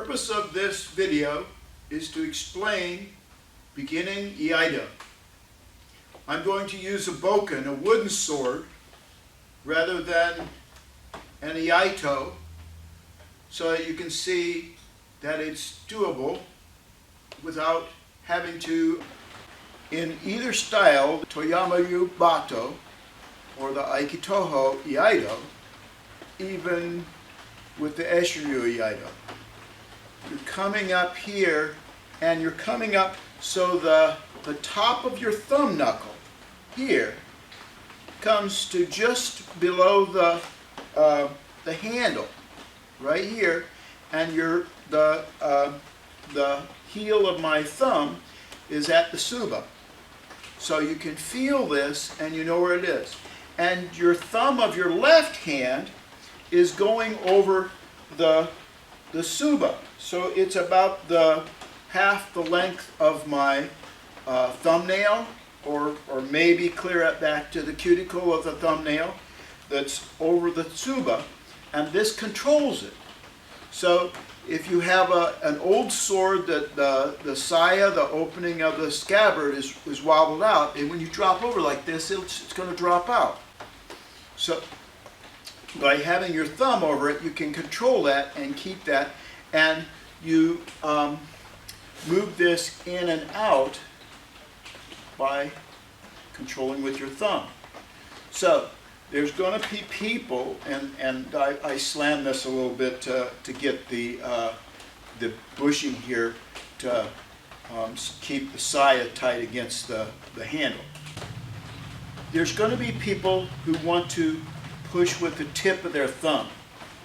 purpose of this video is to explain beginning Iaido. I'm going to use a bokken, a wooden sword, rather than an Iaido, so that you can see that it's doable without having to, in either style, Toyama-Ryu Battoh or the Aikitoho Iaido, even with the Eshinryu Iaido. You're coming up here, and you're coming up so the top of your thumb knuckle here comes to just below the handle right here, and the heel of my thumb is at the tsuba. So you can feel this and you know where it is. And your thumb of your left hand is going over the tsuba. So it's about half the length of my thumbnail, or maybe clear it back to the cuticle of the thumbnail that's over the tsuba, and this controls it. So if you have an old sword that the saya, the opening of the scabbard is wobbled out, and when you drop over like this, it's going to drop out. So by having your thumb over it, you can control that and keep that, and you move this in and out by controlling with your thumb. So there's going to be people, and I slam this a little bit to get the bushing here to keep the saya tight against the handle. There's going to be people who want to push with the tip of their thumb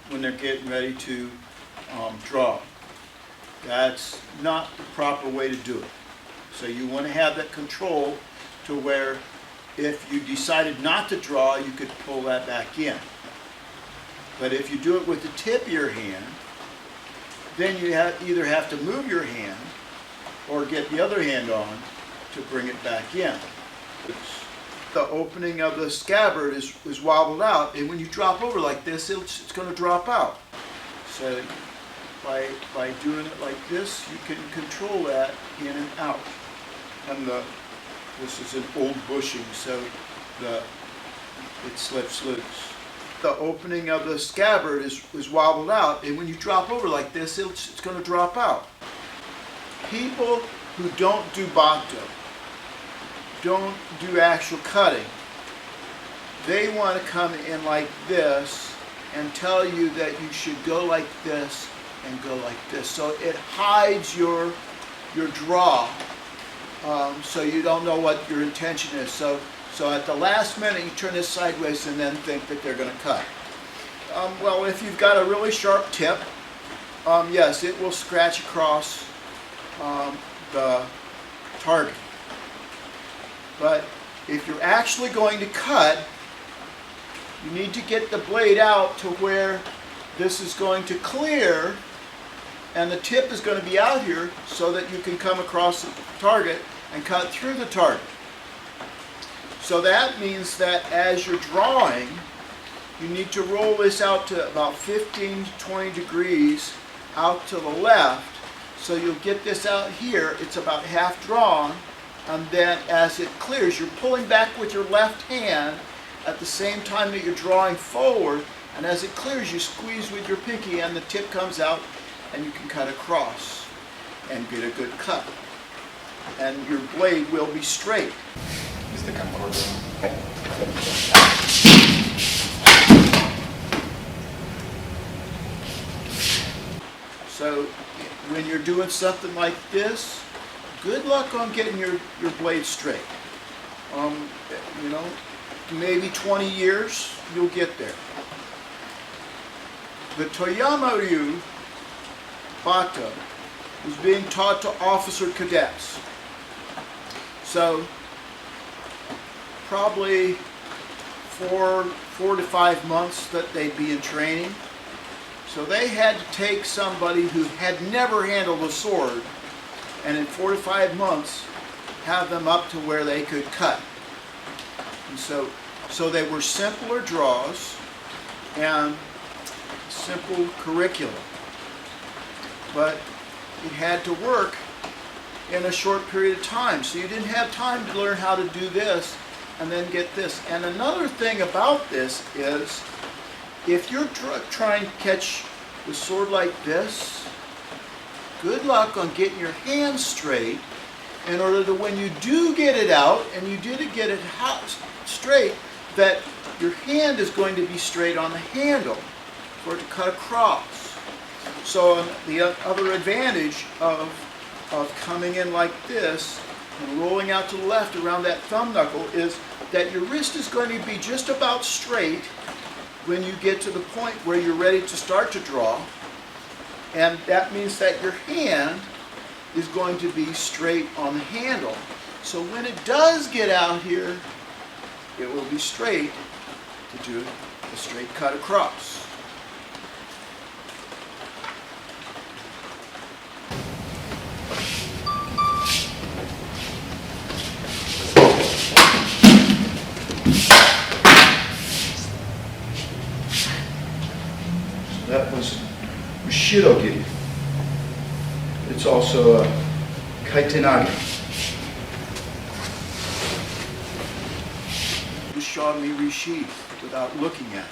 when they're getting ready to draw. That's not the proper way to do it. So you want to have that control to where if you decided not to draw, you could pull that back in. But if you do it with the tip of your hand, then you either have to move your hand or get the other hand on to bring it back in. The opening of the scabbard is wobbled out, and when you drop over like this, it's going to drop out. So by doing it like this, you can control that in and out. And this is an old bushing, so it slips loose. The opening of the scabbard is wobbled out, and when you drop over like this, it's going to drop out. People who don't do Batto, don't do actual cutting, they want to come in like this and tell you that you should go like this and go like this. So it hides your draw, so you don't know what your intention is. So at the last minute you turn this sideways and then think that they're going to cut. Well, if you've got a really sharp tip, yes, it will scratch across the target. But if you're actually going to cut, you need to get the blade out to where this is going to clear and the tip is going to be out here so that you can come across the target and cut through the target. So that means that as you're drawing, you need to roll this out to about 15 to 20 degrees out to the left, so you'll get this out here. It's about half drawn, and then as it clears, you're pulling back with your left hand at the same time that you're drawing forward, and as it clears, you squeeze with your pinky and the tip comes out, and you can cut across and get a good cut. And your blade will be straight. So when you're doing something like this, good luck on getting your blade straight. You know, maybe 20 years, you'll get there. The Toyama-Ryu Battoh was being taught to officer cadets. So probably four to 5 months that they'd be in training. So they had to take somebody who had never handled a sword, and in 4 to 5 months have them up to where they could cut. And so they were simpler draws and simple curriculum. but it had to work in a short period of time. So you didn't have time to learn how to do this and then get this. And another thing about this is, if you're trying to catch the sword like this, good luck on getting your hand straight, in order to, when you do get it out, and you do get it straight, that your hand is going to be straight on the handle for it to cut across. So the other advantage of coming in like this and rolling out to the left around that thumb knuckle is that your wrist is going to be just about straight when you get to the point where you're ready to start to draw. And that means that your hand is going to be straight on the handle. So when it does get out here, it will be straight to do a straight cut across. So that was Shirogi. It's also a kaitenage. Just showed me resheath without looking at it.